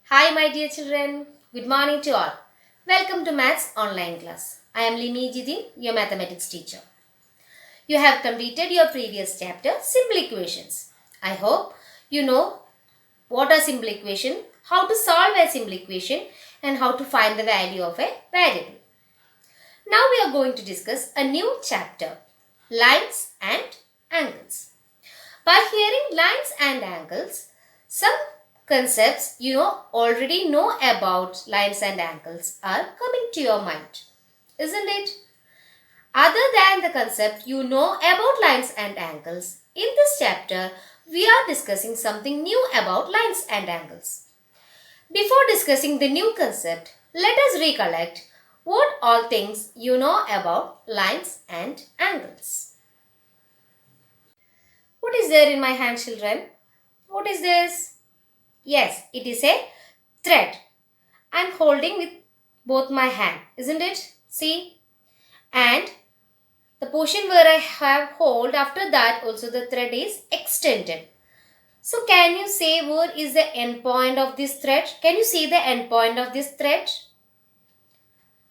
Hi, my dear children. Good morning to all. Welcome to Maths Online class. I am Lini Jidin, your mathematics teacher. You have completed your previous chapter, Simple Equations. I hope you know what are simple equation, how to solve a simple equation, and how to find the value of a variable. Now we are going to discuss a new chapter, Lines and Angles. By hearing lines and angles, some concepts you already know about lines and angles are coming to your mind, isn't it? Other than the concept you know about lines and angles, in this chapter we are discussing something new about lines and angles. Before discussing the new concept, let us recollect what all things you know about lines and angles. What is there in my hand, children? What is this? Yes, it is a thread. I am holding with both my hand, isn't it? See? And the portion where I have hold, after that also the thread is extended. So can you say where is the end point of this thread? Can you see the end point of this thread?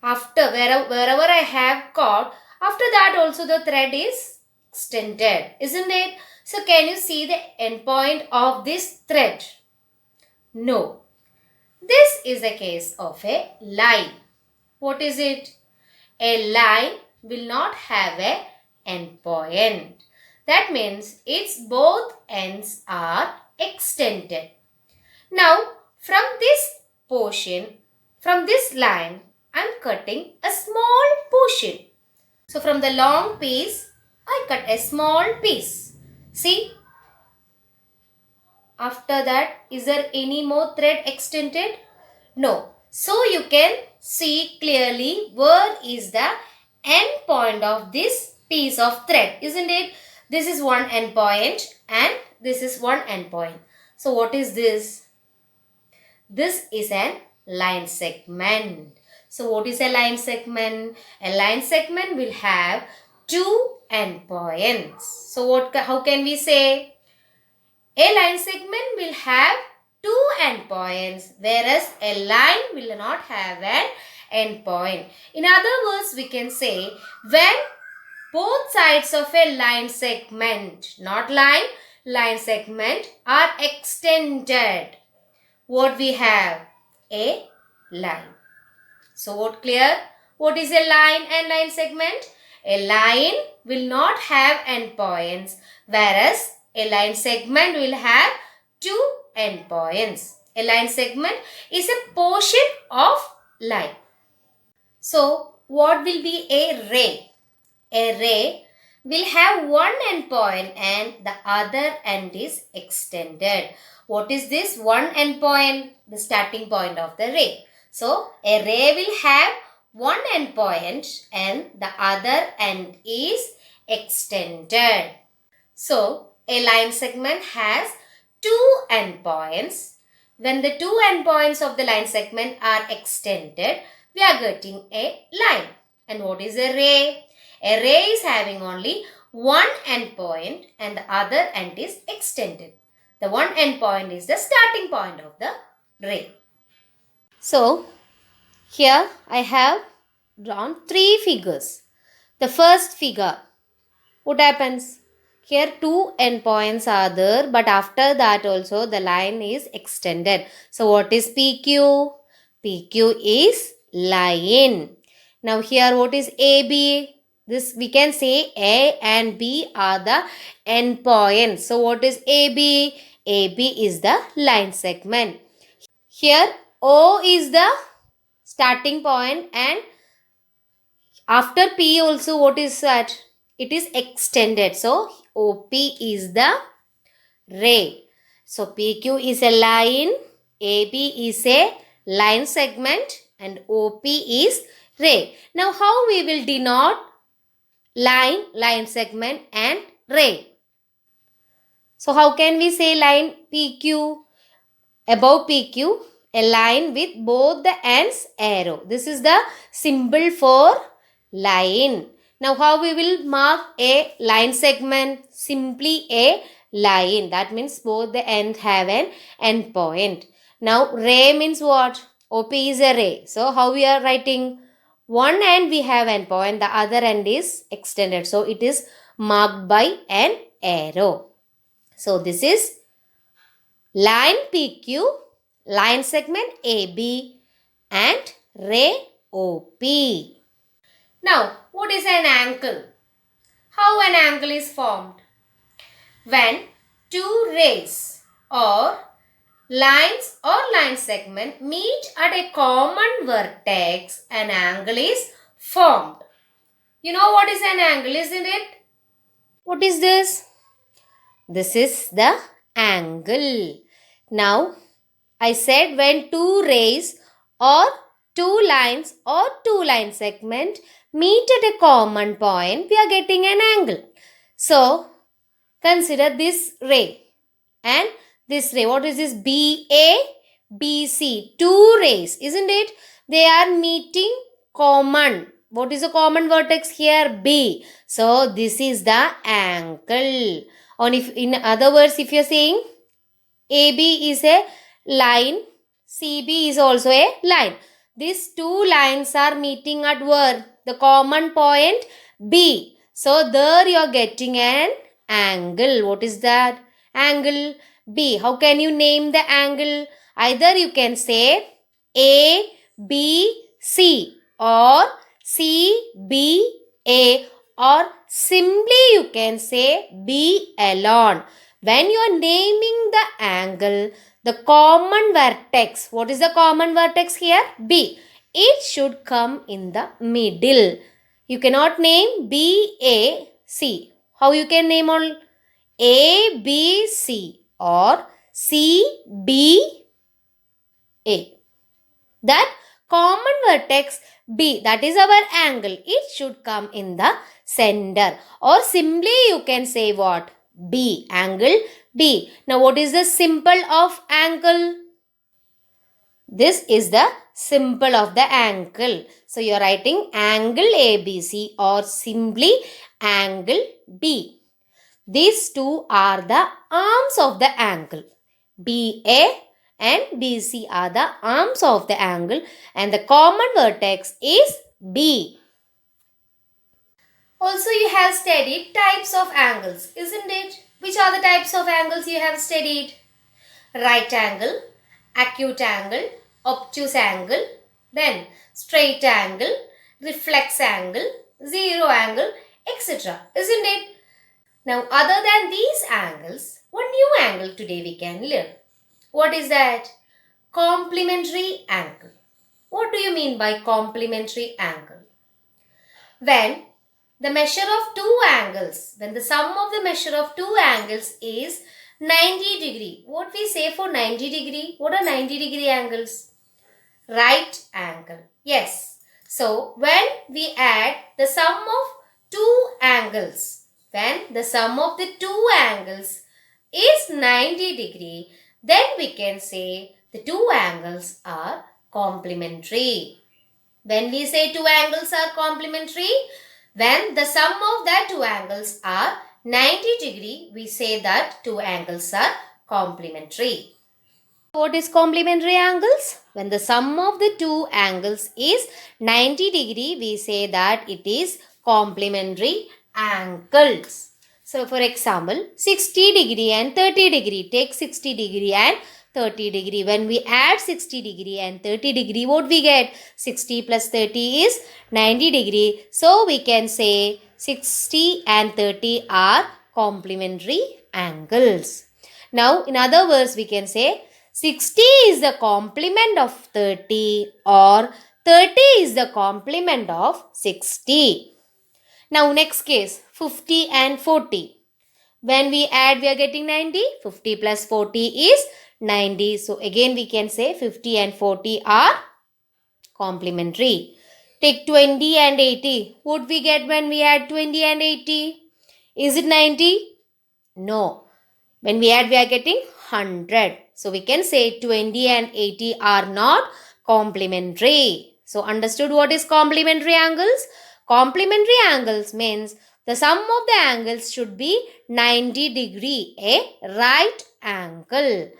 After wherever I have caught, after that also the thread is extended, isn't it? So can you see the end point of this thread? No. This is a case of a line. What is it? A line will not have a end point. That means its both ends are extended. Now, from this portion, from this line, I am cutting a small portion. So, from the long piece, I cut a small piece. See? After that, is there any more thread extended? No. So you can see clearly where is the end point of this piece of thread, isn't it? This is one end point and this is one end point. So what is this? This is a line segment. So what is a line segment? A line segment will have two end points. So how can we say? A line segment will have two endpoints, whereas a line will not have an endpoint. In other words, we can say when both sides of a line segment, not line segment are extended, what we have? A line. So what clear? What is a line and line segment? A line will not have endpoints, whereas a line segment will have two endpoints. A line segment is a portion of line. So, what will be a ray? A ray will have one endpoint and the other end is extended. What is this one endpoint? The starting point of the ray. So, a ray will have one endpoint and the other end is extended. So, a line segment has two endpoints. When the two endpoints of the line segment are extended, we are getting a line. And what is a ray? A ray is having only one endpoint and the other end is extended. The one endpoint is the starting point of the ray. So, here I have drawn three figures. The first figure, what happens? Here two endpoints are there, but after that also the line is extended. So what is PQ? PQ is line. Now here what is AB? This we can say A and B are the endpoints. So what is AB? AB is the line segment. Here O is the starting point and after P also what is that? It is extended. So OP is the ray. So PQ is a line, AB is a line segment and OP is ray. Now how we will denote line segment and ray? So how can we say line PQ? Above PQ, a line with both the ends arrow. This is the symbol for line. Now how we will mark a line segment? Simply a line. That means both the ends have an end point. Now ray means what? OP is a ray. So how we are writing? One end we have endpoint, the other end is extended. So it is marked by an arrow. So this is line PQ, line segment AB and ray OP. Now what is an angle? How an angle is formed? When two rays or lines or line segment meet at a common vertex, an angle is formed. You know what is an angle, isn't it? What is this? This is the angle. Now, I said when two rays or two lines or two line segment meet at a common point, we are getting an angle. So, consider this ray and this ray. What is this? BA, BC. Two rays, isn't it? They are meeting common. What is the common vertex here? B. So, this is the angle. Or if, in other words, if you are saying AB is a line, CB is also a line. These two lines are meeting at where? The common point B. So, there you are getting an angle. What is that? Angle B. How can you name the angle? Either you can say A, B, C or C, B, A, or simply you can say B alone. When you are naming the angle, the common vertex, what is the common vertex here? B. It should come in the middle. You cannot name B, A, C. How you can name all? A, B, C or C, B, A. That common vertex B, that is our angle. It should come in the center. Or simply you can say what? B, angle B. Now what is the symbol of angle? This is the symbol of the angle. So you are writing angle ABC or simply angle B. These two are the arms of the angle. BA and BC are the arms of the angle and the common vertex is B. Also you have studied types of angles, isn't it? Which are the types of angles you have studied? Right angle, acute angle, obtuse angle, then straight angle, reflex angle, zero angle, etc. Isn't it? Now other than these angles, one new angle today we can learn. What is that? Complementary angle. What do you mean by complementary angle? When the measure of two angles, when the sum of the measure of two angles is 90 degree. What we say for 90 degree? What are 90 degree angles? Right angle. Yes. So, when we add the sum of two angles, when the sum of the two angles is 90 degree, then we can say the two angles are complementary. When we say two angles are complementary, when the sum of that two angles are 90 degree, we say that two angles are complementary. What is complementary angles? When the sum of the two angles is 90 degree, we say that it is complementary angles. So, for example, 60 degree and 30 degree. Take 60 degree and 30 degree. When we add 60 degree and 30 degree, what we get? 60 plus 30 is 90 degree. So, we can say 60 and 30 are complementary angles. Now, in other words, we can say 60 is the complement of 30 or 30 is the complement of 60. Now, next case, 50 and 40. When we add, we are getting 90. 50 plus 40 is 90. So, again we can say 50 and 40 are complementary. Take 20 and 80. What we get when we add 20 and 80? Is it 90? No. When we add, we are getting 100. So, we can say 20 and 80 are not complementary. So, understood what is complementary angles? Complementary angles means the sum of the angles should be 90 degree, a right angle.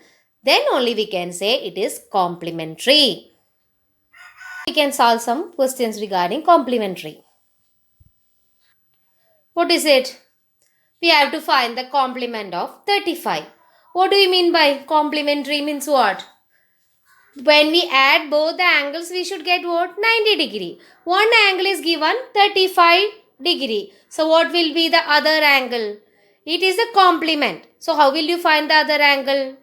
then only we can say it is complementary. We can solve some questions regarding complementary. What is it? We have to find the complement of 35. What do you mean by complementary means what? When we add both the angles, we should get what? 90 degree. One angle is given 35 degree. So what will be the other angle? It is a complement. So how will you find the other angle?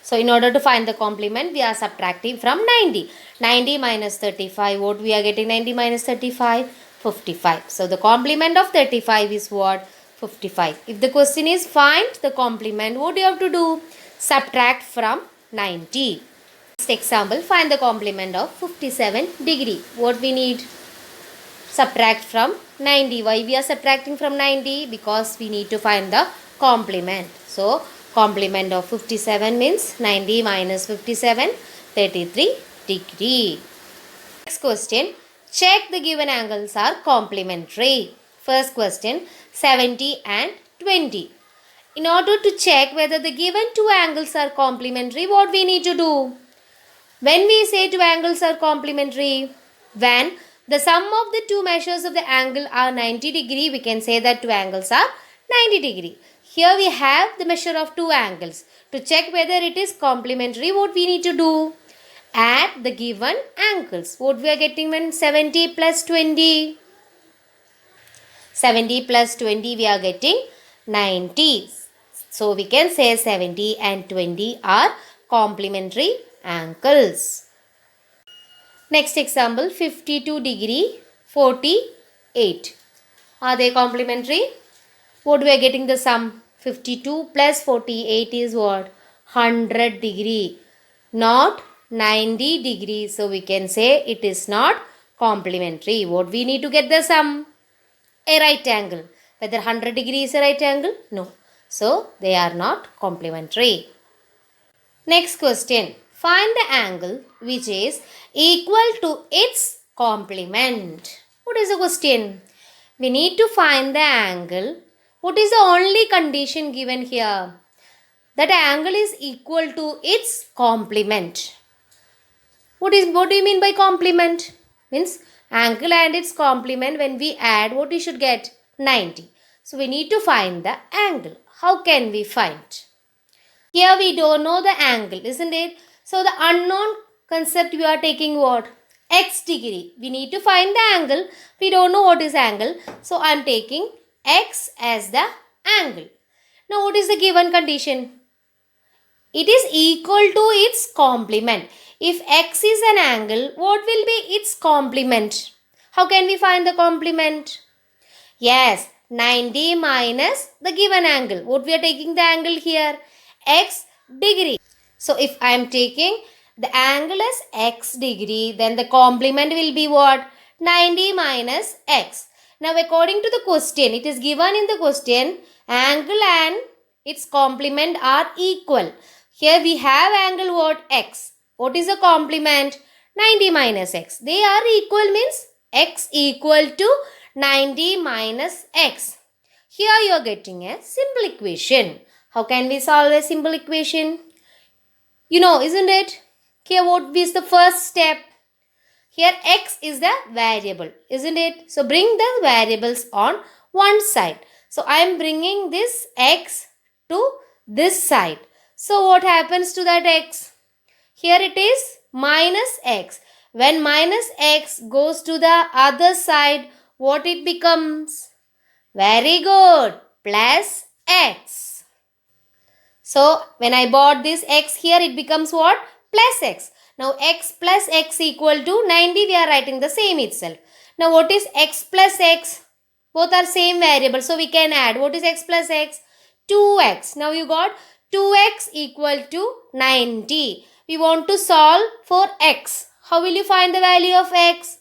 So in order to find the complement, we are subtracting from 90. 90 minus 35. What we are getting? 90 minus 35? 55. So the complement of 35 is what? 55. If the question is find the complement, what do you have to do? Subtract from 90. Next example, find the complement of 57 degree. What we need? Subtract from 90. Why we are subtracting from 90? Because we need to find the complement. So complement of 57 means 90 minus 57, 33 degree. Next question, check the given angles are complementary. First question, 70 and 20. In order to check whether the given two angles are complementary, what we need to do? When we say two angles are complementary, when the sum of the two measures of the angle are 90 degree, we can say that two angles are 90 degree. Here we have the measure of two angles. To check whether it is complementary, what we need to do? Add the given angles. What we are getting when 70 plus 20? 70 plus 20 we are getting 90. So we can say 70 and 20 are complementary angles. Next example, 52 degree 48. Are they complementary? What we are getting the sum? 52 plus 48 is what? 100 degree. Not 90 degree. So we can say it is not complementary. What we need to get the sum? A right angle. Whether 100 degree is a right angle? No. So they are not complementary. Next question. Find the angle which is equal to its complement. What is the question? We need to find the angle. What is the only condition given here? That angle is equal to its complement. What do you mean by complement? Means angle and its complement, when we add, what we should get? 90. So we need to find the angle. How can we find? Here we don't know the angle, isn't it? So the unknown concept we are taking what? X degree. We need to find the angle. We don't know what is angle. So I am taking X as the angle. Now what is the given condition? It is equal to its complement. If X is an angle, what will be its complement? How can we find the complement? Yes, 90 minus the given angle. What we are taking the angle here? X degree. So if I am taking the angle as X degree, then the complement will be what? 90 minus X. Now according to the question, it is given in the question, angle and its complement are equal. Here we have angle what? X. What is the complement? 90 minus X. They are equal means X equal to 90 minus X. Here you are getting a simple equation. How can we solve a simple equation? You know, isn't it? Here what is the first step? Here X is the variable, isn't it? So bring the variables on one side. So I am bringing this X to this side. So what happens to that X? Here it is minus X. When minus X goes to the other side, what it becomes? Very good. Plus X. So when I brought this X here, it becomes what? Plus X. Now X plus X equal to 90. We are writing the same itself. Now what is X plus X? Both are same variable. So we can add. What is X plus X? 2X. Now you got 2X equal to 90. We want to solve for X. How will you find the value of X?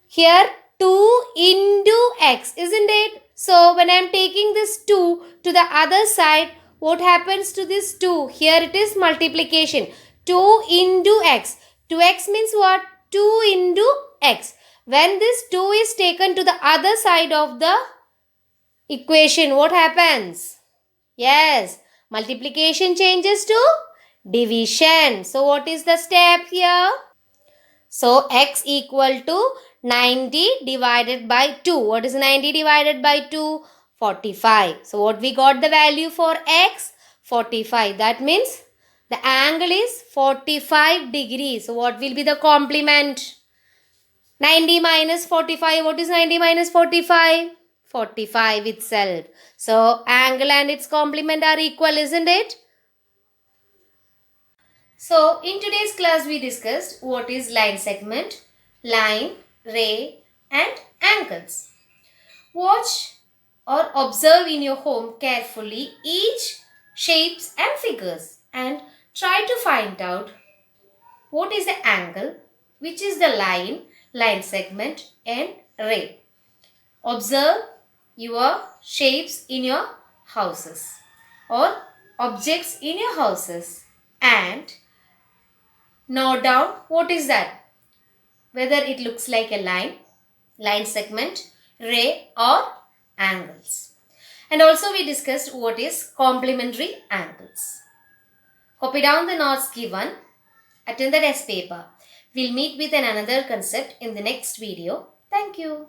Here 2 into X, isn't it? So when I am taking this 2 to the other side, what happens to this 2? Here it is multiplication. 2 into X. 2X means what? 2 into X. When this 2 is taken to the other side of the equation, what happens? Yes, Multiplication changes to division. So what is the step here? So x equal to 90 divided by 2. What is 90 divided by 2? 45. So what we got the value for x? 45. That means the angle is 45 degrees. So what will be the complement? 90 minus 45. What is 90 minus 45? 45 itself. So angle and its complement are equal, isn't it? So in today's class we discussed what is line segment, line, ray and angles. Watch or observe in your home carefully each shapes and figures and try to find out what is the angle, which is the line, line segment and ray. Observe your shapes in your houses or objects in your houses and note down what is that, whether it looks like a line, line segment, ray or angles. And also we discussed what is complementary angles. Copy down the notes given, attend the test paper. We'll meet with another concept in the next video. Thank you.